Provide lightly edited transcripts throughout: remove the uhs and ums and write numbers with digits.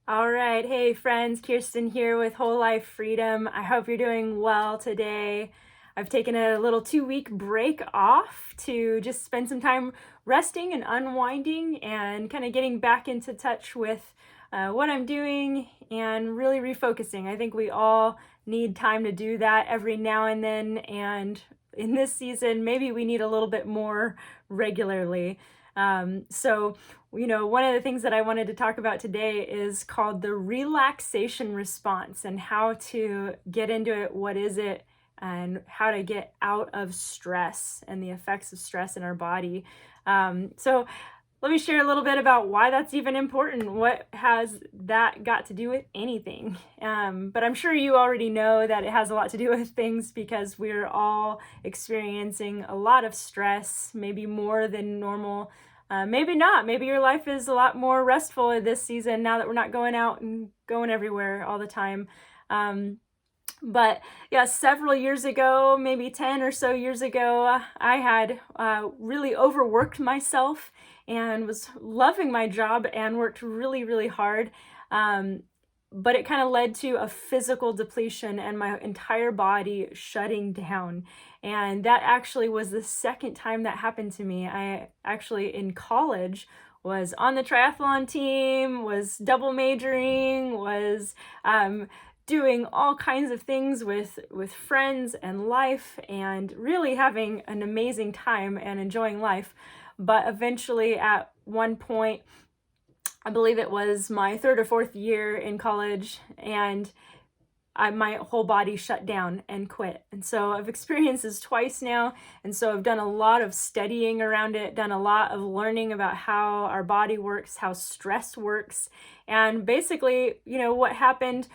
All right. Hey, friends. Kirsten here with Whole Life Freedom. I hope you're doing well today. I've taken a little 2-week break off to just spend some time resting and unwinding and kind of getting back into touch with what I'm doing and really refocusing. I think we all need time to do that every now and then. And in this season, maybe we need a little bit more regularly. One of the things that I wanted to talk about today is called the relaxation response and how to get into it. What is it? And how to get out of stress and the effects of stress in our body. So let me share a little bit about why that's even important. What has that got to do with anything? But I'm sure you already know that it has a lot to do with things because we're all experiencing a lot of stress, maybe more than normal. Maybe not. Maybe your life is a lot more restful this season now that we're not going out and going everywhere all the time. But yeah, several years ago, maybe 10 or so years ago, I had really overworked myself and was loving my job and worked really, really hard. But it kind of led to a physical depletion and my entire body shutting down. And that actually was the second time that happened to me. I actually, in college, was on the triathlon team, was double majoring, was doing all kinds of things with friends and life and really having an amazing time and enjoying life. But eventually at one point, I believe it was my third or fourth year in college, and my whole body shut down and quit. And so I've experienced this twice now. And so I've done a lot of studying around it, done a lot of learning about how our body works, how stress works. And basically, what happened,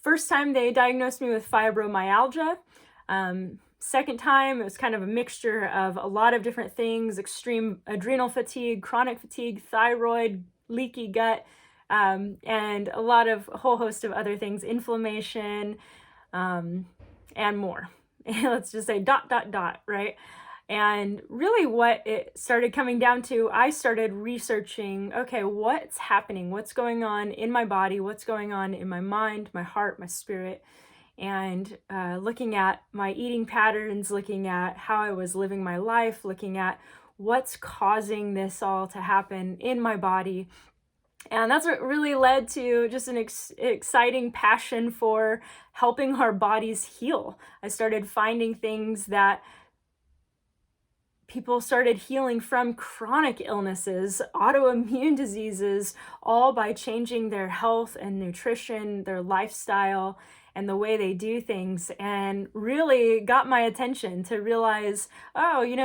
first time they diagnosed me with fibromyalgia. Second time, it was kind of a mixture of a lot of different things: extreme adrenal fatigue, chronic fatigue, thyroid, leaky gut, and a whole host of other things, inflammation, and more. Let's just say ... right? And really what it started coming down to, I started researching, okay, what's happening? What's going on in my body? What's going on in my mind, my heart, my spirit? And looking at my eating patterns, looking at how I was living my life, looking at what's causing this all to happen in my body. And that's what really led to just an exciting passion for helping our bodies heal. I started finding things that people started healing from: chronic illnesses, autoimmune diseases, all by changing their health and nutrition, their lifestyle, and the way they do things. And really got my attention to realize,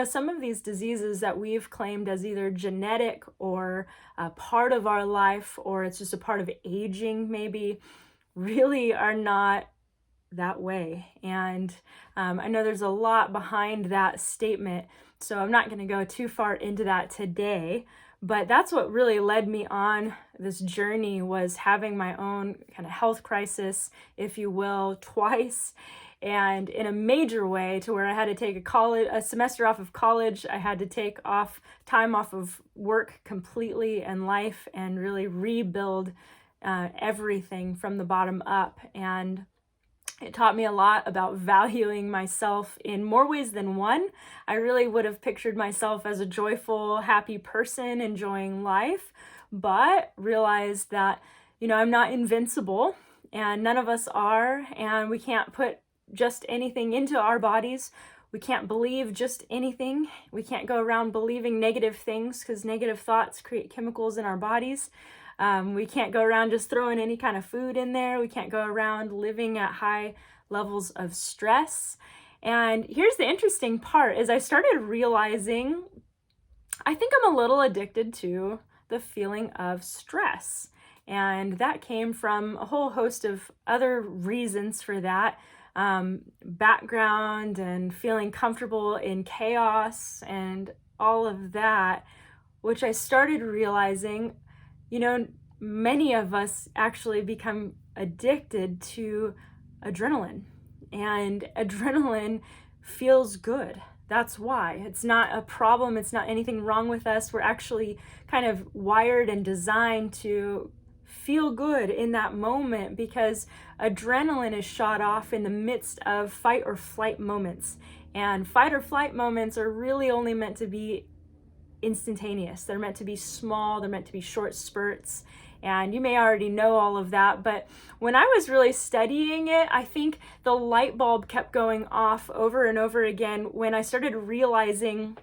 some of these diseases that we've claimed as either genetic or a part of our life, or it's just a part of aging maybe, really are not that way. And I know there's a lot behind that statement, so I'm not going to go too far into that today. But that's what really led me on this journey, was having my own kind of health crisis, if you will, twice, and in a major way, to where I had to take a semester off of college. I had to take time off of work completely and life, and really rebuild everything from the bottom up. And it taught me a lot about valuing myself in more ways than one. I really would have pictured myself as a joyful, happy person enjoying life, but realized that, I'm not invincible, and none of us are, and we can't put just anything into our bodies. We can't believe just anything. We can't go around believing negative things, because negative thoughts create chemicals in our bodies. We can't go around just throwing any kind of food in there. We can't go around living at high levels of stress. And here's the interesting part, is I started realizing I think I'm a little addicted to the feeling of stress. And that came from a whole host of other reasons for that. Background and feeling comfortable in chaos and all of that, which I started realizing, many of us actually become addicted to adrenaline, and adrenaline feels good. That's why. It's not a problem. It's not anything wrong with us. We're actually kind of wired and designed to feel good in that moment because adrenaline is shot off in the midst of fight or flight moments. And fight or flight moments are really only meant to be instantaneous. They're meant to be small, they're meant to be short spurts. And you may already know all of that, but when I was really studying it, I think the light bulb kept going off over and over again when I started realizing,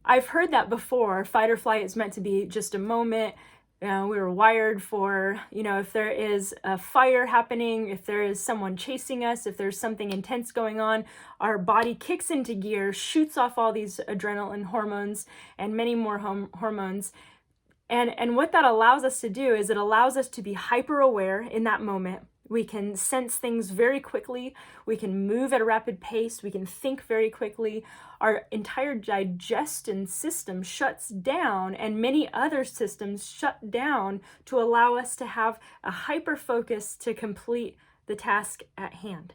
I've heard that before. Fight or flight is meant to be just a moment. We were wired for, if there is a fire happening, if there is someone chasing us, if there's something intense going on, our body kicks into gear, shoots off all these adrenaline hormones and many more hormones. And what that allows us to do is it allows us to be hyper aware in that moment. We can sense things very quickly. We can move at a rapid pace. We can think very quickly. Our entire digestion system shuts down, and many other systems shut down to allow us to have a hyper focus to complete the task at hand.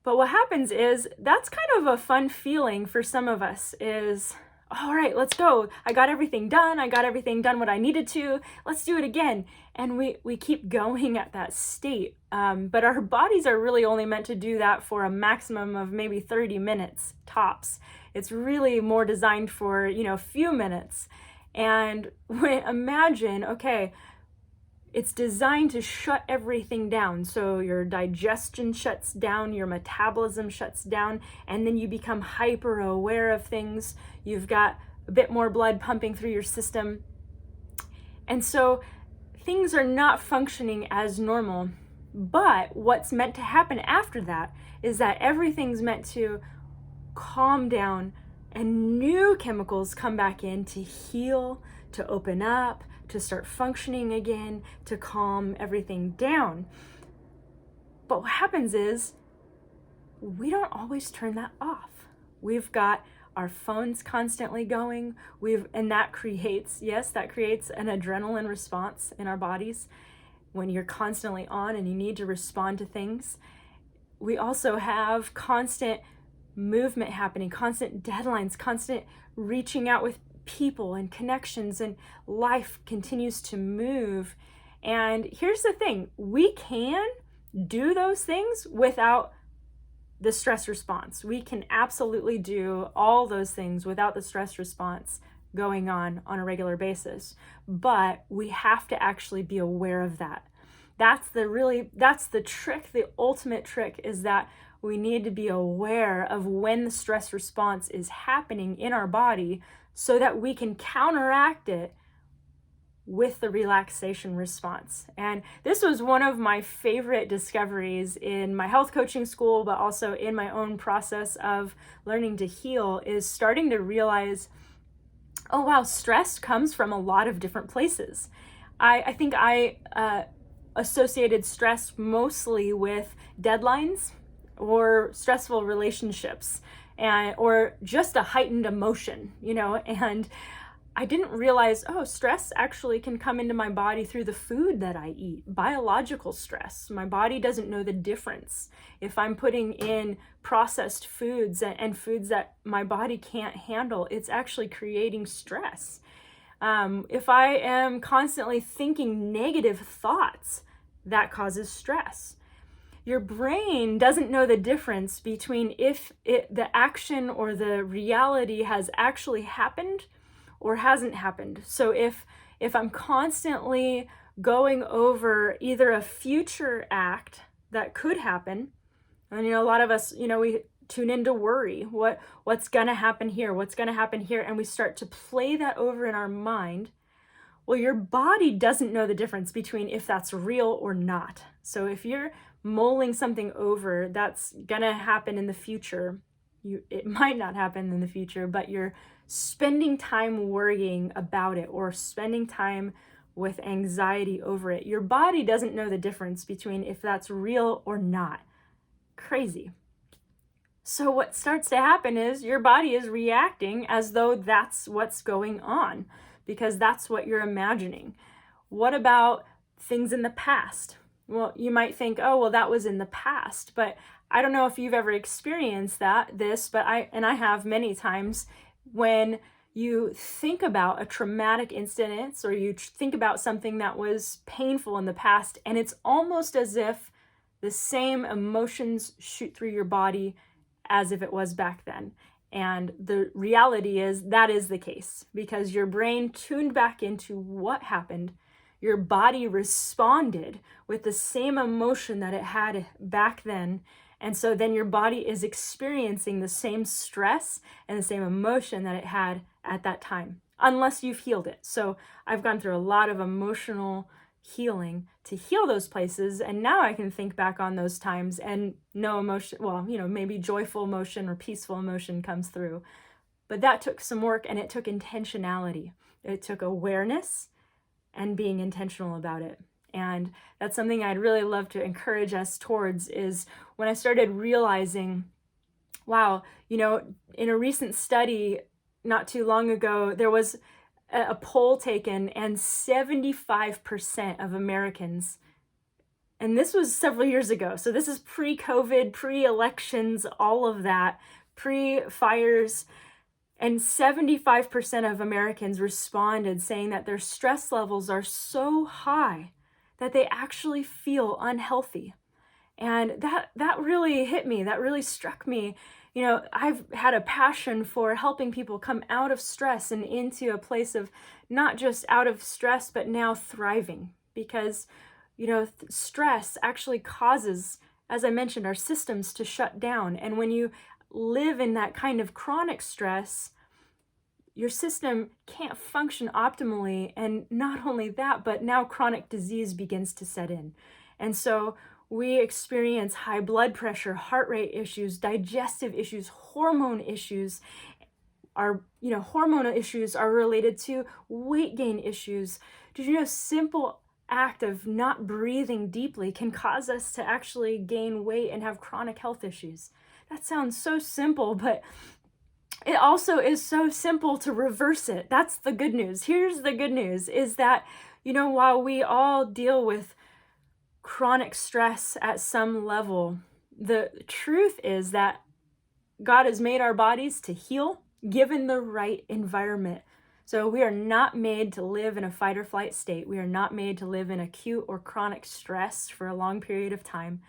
But what happens is that's kind of a fun feeling for some of us is, all right, let's go. I got everything done. What I needed to. Let's do it again. And we keep going at that state. But our bodies are really only meant to do that for a maximum of maybe 30 minutes tops. It's really more designed for, a few minutes. And imagine, okay, it's designed to shut everything down. So your digestion shuts down, your metabolism shuts down, and then you become hyper aware of things. You've got a bit more blood pumping through your system. And so things are not functioning as normal. But what's meant to happen after that is that everything's meant to calm down and new chemicals come back in to heal, to open up, to start functioning again, to calm everything down. But what happens is we don't always turn that off. We've got our phones constantly going, and that creates an adrenaline response in our bodies when you're constantly on and you need to respond to things. We also have constant movement happening, constant deadlines, constant reaching out with people and connections, and life continues to move. And here's the thing, we can do those things without the stress response. We can absolutely do all those things without the stress response going on a regular basis, but we have to actually be aware of that. That's the trick. The ultimate trick is that we need to be aware of when the stress response is happening in our body so that we can counteract it with the relaxation response. And this was one of my favorite discoveries in my health coaching school, but also in my own process of learning to heal, is starting to realize, oh wow, stress comes from a lot of different places. I think I associated stress mostly with deadlines or stressful relationships, or just a heightened emotion, and I didn't realize, stress actually can come into my body through the food that I eat. Biological stress. My body doesn't know the difference. If I'm putting in processed foods and foods that my body can't handle, it's actually creating stress. If I am constantly thinking negative thoughts, that causes stress. Your brain doesn't know the difference between if the action or the reality has actually happened or hasn't happened. So if I'm constantly going over either a future act that could happen, and a lot of us, we tune into worry, what's gonna happen here, and we start to play that over in our mind. Well, your body doesn't know the difference between if that's real or not. So if you're mulling something over that's gonna happen in the future, it might not happen in the future, but you're spending time worrying about it or spending time with anxiety over it. Your body doesn't know the difference between if that's real or not. Crazy. So what starts to happen is your body is reacting as though that's what's going on, because that's what you're imagining. What about things in the past? Well, you might think, that was in the past, but I don't know if you've ever experienced but I have many times when you think about a traumatic incident or you think about something that was painful in the past, and it's almost as if the same emotions shoot through your body as if it was back then. And the reality is that is the case because your brain tuned back into what happened. Your body responded with the same emotion that it had back then. And so then your body is experiencing the same stress and the same emotion that it had at that time, unless you've healed it. So I've gone through a lot of emotional healing to heal those places. And now I can think back on those times and no emotion, well, maybe joyful emotion or peaceful emotion comes through. But that took some work and it took intentionality. It took awareness and being intentional about it. And that's something I'd really love to encourage us towards is when I started realizing, wow, in a recent study not too long ago, there was a poll taken and 75% of Americans, and this was several years ago, so this is pre-COVID, pre-elections, all of that, pre-fires, and 75% of Americans responded saying that their stress levels are so high that they actually feel unhealthy. And that really hit me. That really struck me. I've had a passion for helping people come out of stress and into a place of not just out of stress, but now thriving. Because, stress actually causes, as I mentioned, our systems to shut down. And when you live in that kind of chronic stress, your system can't function optimally. And not only that, but now chronic disease begins to set in. And so we experience high blood pressure, heart rate issues, digestive issues, hormone issues. Our, hormonal issues are related to weight gain issues. Did you know simple act of not breathing deeply can cause us to actually gain weight and have chronic health issues? That sounds so simple, but it also is so simple to reverse it. That's the good news. Here's the good news is that, while we all deal with chronic stress at some level, the truth is that God has made our bodies to heal given the right environment. So we are not made to live in a fight or flight state. We are not made to live in acute or chronic stress for a long period of time.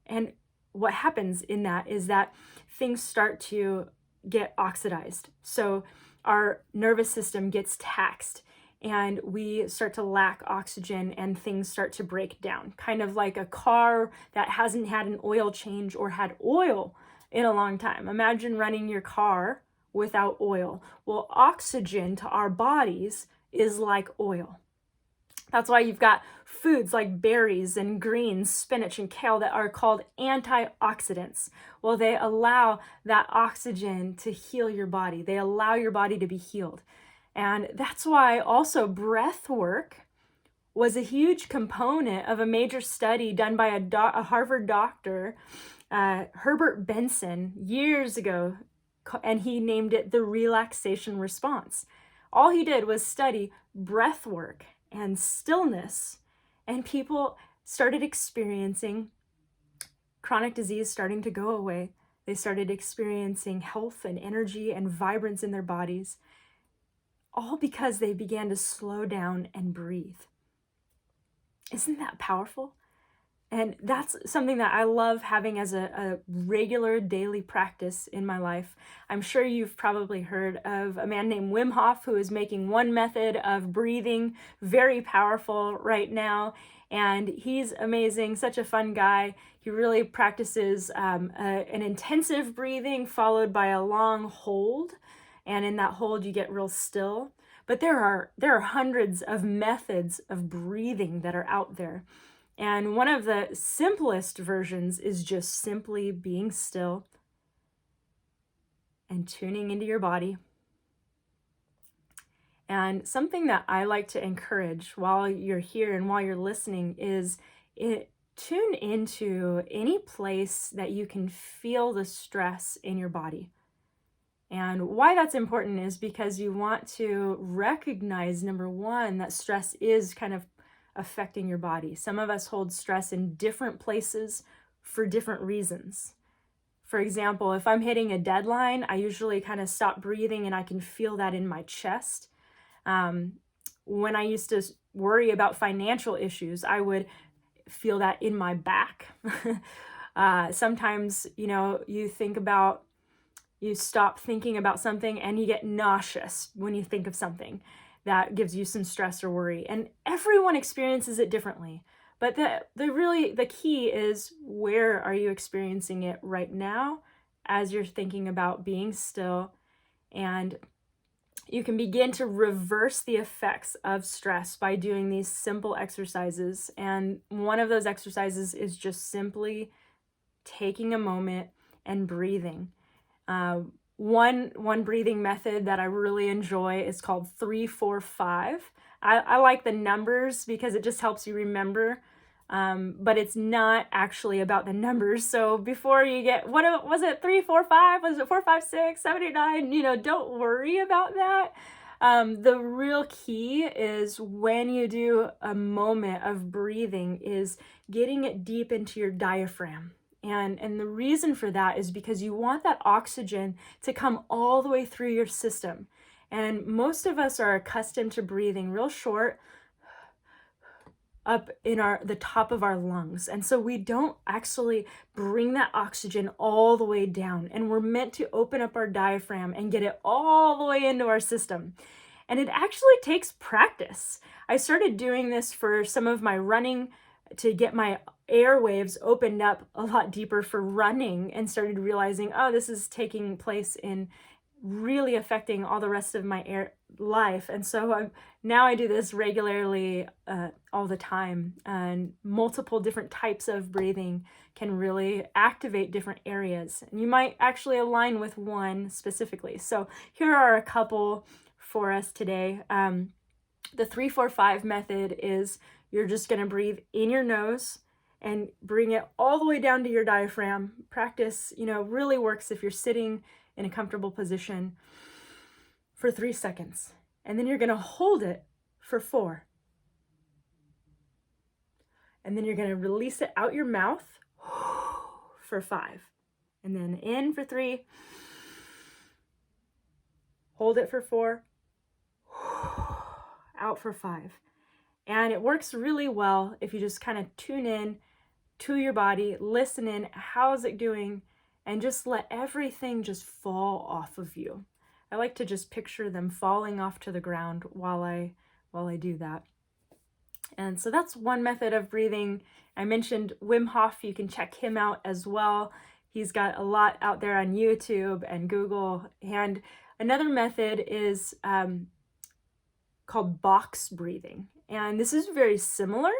And what happens in that is that things start to get oxidized. So our nervous system gets taxed and we start to lack oxygen and things start to break down. Kind of like a car that hasn't had an oil change or had oil in a long time. Imagine running your car without oil. Well, oxygen to our bodies is like oil. That's why you've got foods like berries and greens, spinach and kale that are called antioxidants. Well, they allow that oxygen to heal your body. They allow your body to be healed. And that's why also breath work was a huge component of a major study done by a Harvard doctor, Herbert Benson, years ago, and he named it the relaxation response. All he did was study breath work and stillness, and people started experiencing chronic disease starting to go away. They started experiencing health and energy and vibrance in their bodies, all because they began to slow down and breathe. Isn't that powerful? And that's something that I love having as a regular daily practice in my life. I'm sure you've probably heard of a man named Wim Hof who is making one method of breathing very powerful right now. And he's amazing, such a fun guy. He really practices an intensive breathing followed by a long hold. And in that hold, you get real still. But there are hundreds of methods of breathing that are out there. And one of the simplest versions is just simply being still and tuning into your body. And something that I like to encourage while you're here and while you're listening is tune into any place that you can feel the stress in your body. And why that's important is because you want to recognize, number one, that stress is kind of affecting your body. Some of us hold stress in different places for different reasons. For example, if I'm hitting a deadline, I usually kind of stop breathing and I can feel that in my chest. When I used to worry about financial issues, I would feel that in my back. Sometimes, you stop thinking about something and you get nauseous when you think of something that gives you some stress or worry. And everyone experiences it differently. But the key is, where are you experiencing it right now as you're thinking about being still? And you can begin to reverse the effects of stress by doing these simple exercises. And one of those exercises is just simply taking a moment and breathing. One breathing method that I really enjoy is called 3-4-5. I like the numbers because it just helps you remember, but it's not actually about the numbers. So before you get, what was it, 3-4-5? Was it 4-5-6, 7, 8, 9? Don't worry about that. The real key is, when you do a moment of breathing, is getting it deep into your diaphragm. And the reason for that is because you want that oxygen to come all the way through your system. And most of us are accustomed to breathing real short up in the top of our lungs. And so we don't actually bring that oxygen all the way down. And we're meant to open up our diaphragm and get it all the way into our system. And it actually takes practice. I started doing this for some of my running to get my airwaves opened up a lot deeper for running, and started realizing, oh, this is taking place in really affecting all the rest of my life. And so now I do this regularly all the time, and multiple different types of breathing can really activate different areas. And you might actually align with one specifically. So here are a couple for us today. The 3-4-5 method is, you're just going to breathe in your nose and bring it all the way down to your diaphragm. Practice, really works if you're sitting in a comfortable position, for 3 seconds. And then you're going to hold it for 4. And then you're going to release it out your mouth for 5. And then in for 3. Hold it for 4. Out for 5. And it works really well if you just kind of tune in to your body, listen in, how's it doing, and just let everything just fall off of you. I like to just picture them falling off to the ground while I do that. And so that's one method of breathing. I mentioned Wim Hof. You can check him out as well. He's got a lot out there on YouTube and Google. And another method is called box breathing. And this is very similar,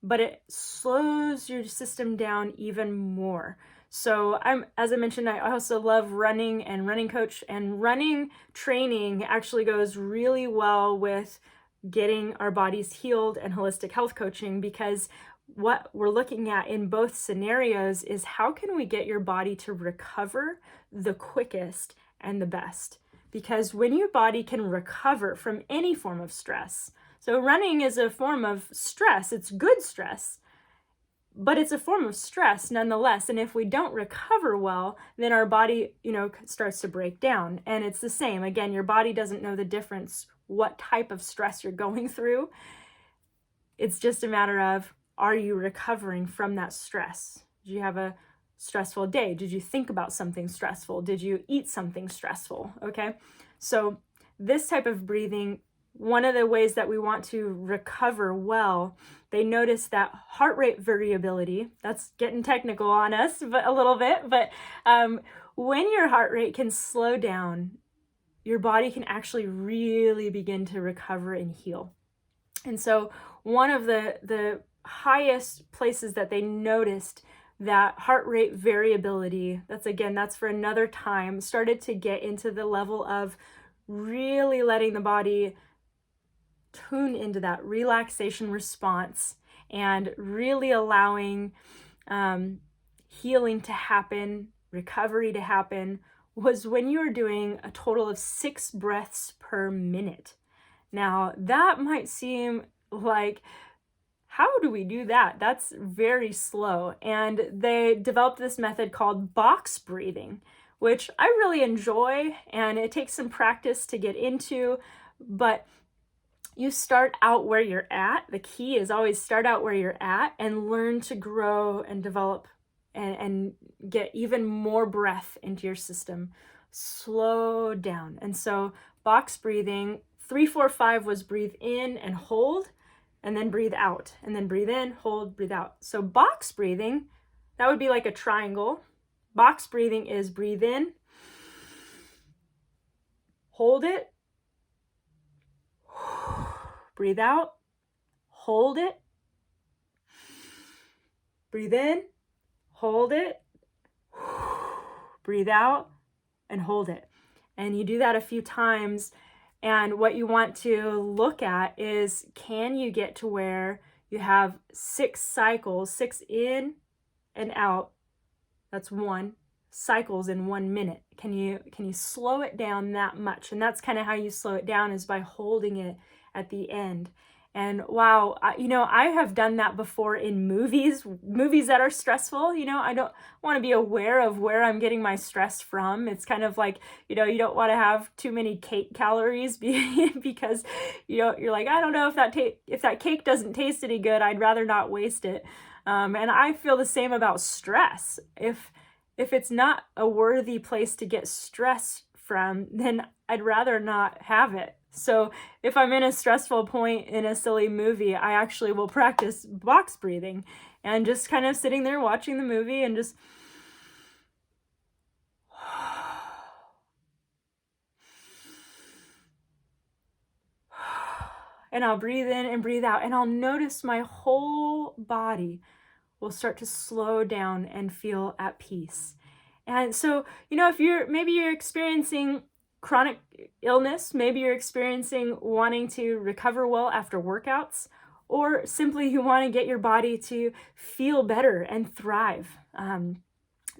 but it slows your system down even more. So as I mentioned, I also love running and running coach, and running training actually goes really well with getting our bodies healed and holistic health coaching, because what we're looking at in both scenarios is, how can we get your body to recover the quickest and the best? Because when your body can recover from any form of stress, so running is a form of stress, it's good stress, but it's a form of stress nonetheless. And if we don't recover well, then our body, starts to break down. And it's the same. Again, your body doesn't know the difference what type of stress you're going through. It's just a matter of, are you recovering from that stress? Did you have a stressful day? Did you think about something stressful? Did you eat something stressful? Okay. So this type of breathing, one of the ways that we want to recover well, they notice that heart rate variability, that's getting technical on us, but a little bit, but when your heart rate can slow down, your body can actually really begin to recover and heal. And so one of the highest places that they noticed that heart rate variability, that's for another time, started to get into the level of really letting the body tune into that relaxation response and really allowing healing to happen, recovery to happen, was when you were doing a total of 6 breaths per minute. Now, that might seem like, how do we do that? That's very slow. And they developed this method called box breathing, which I really enjoy, and it takes some practice to get into, but you start out where you're at. The key is always start out where you're at and learn to grow and develop and get even more breath into your system. Slow down. And so box breathing, 3-4-5 was breathe in and hold, and then breathe out, and then breathe in, hold, breathe out. So box breathing, that would be like a triangle. Box breathing is breathe in, hold it, breathe out, hold it, breathe in, hold it, breathe out, and hold it. And you do that a few times. And what you want to look at is, can you get to where you have 6 cycles, 6 in and out? That's 1 cycles in 1 minute. Can you slow it down that much? And that's kind of how you slow it down, is by holding it at the end. And wow, I have done that before in movies that are stressful. I don't want to be aware of where I'm getting my stress from. It's kind of like, you don't want to have too many cake calories because, you're like, I don't know if that cake doesn't taste any good, I'd rather not waste it. And I feel the same about stress. If it's not a worthy place to get stress from, then I'd rather not have it. So if I'm in a stressful point in a silly movie, I actually will practice box breathing and just kind of sitting there watching the movie and just and I'll breathe in and breathe out, and I'll notice my whole body will start to slow down and feel at peace. And so, if you're experiencing chronic illness, maybe you're experiencing wanting to recover well after workouts, or simply you want to get your body to feel better and thrive.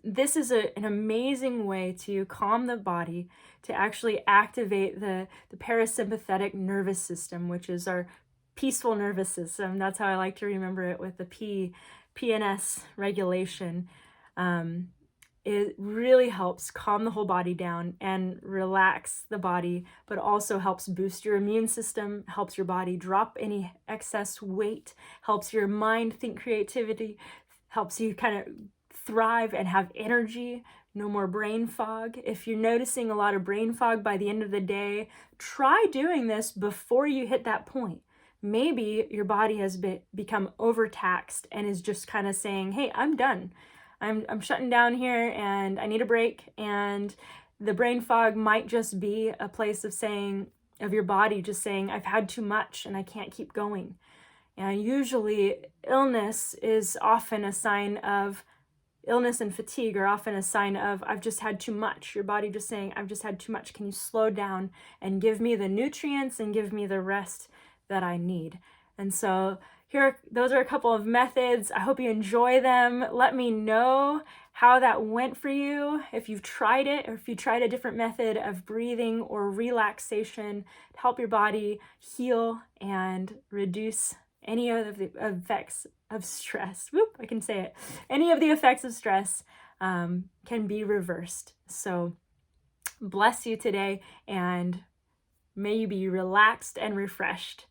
This is an amazing way to calm the body, to actually activate the parasympathetic nervous system, which is our peaceful nervous system. That's how I like to remember it, with the PNS regulation. It really helps calm the whole body down and relax the body, but also helps boost your immune system, helps your body drop any excess weight, helps your mind think creativity, helps you kind of thrive and have energy, no more brain fog. If you're noticing a lot of brain fog by the end of the day, try doing this before you hit that point. Maybe your body has become overtaxed and is just kind of saying, hey, I'm done. I'm shutting down here and I need a break. And the brain fog might just be a place of your body just saying, I've had too much and I can't keep going. And usually illness and fatigue are often a sign of, I've just had too much. Your body just saying, I've just had too much. Can you slow down and give me the nutrients and give me the rest that I need? And so those are a couple of methods. I hope you enjoy them. Let me know how that went for you, if you've tried it, or if you tried a different method of breathing or relaxation to help your body heal and reduce any of the effects of stress. I can say it. Any of the effects of stress can be reversed. So bless you today, and may you be relaxed and refreshed.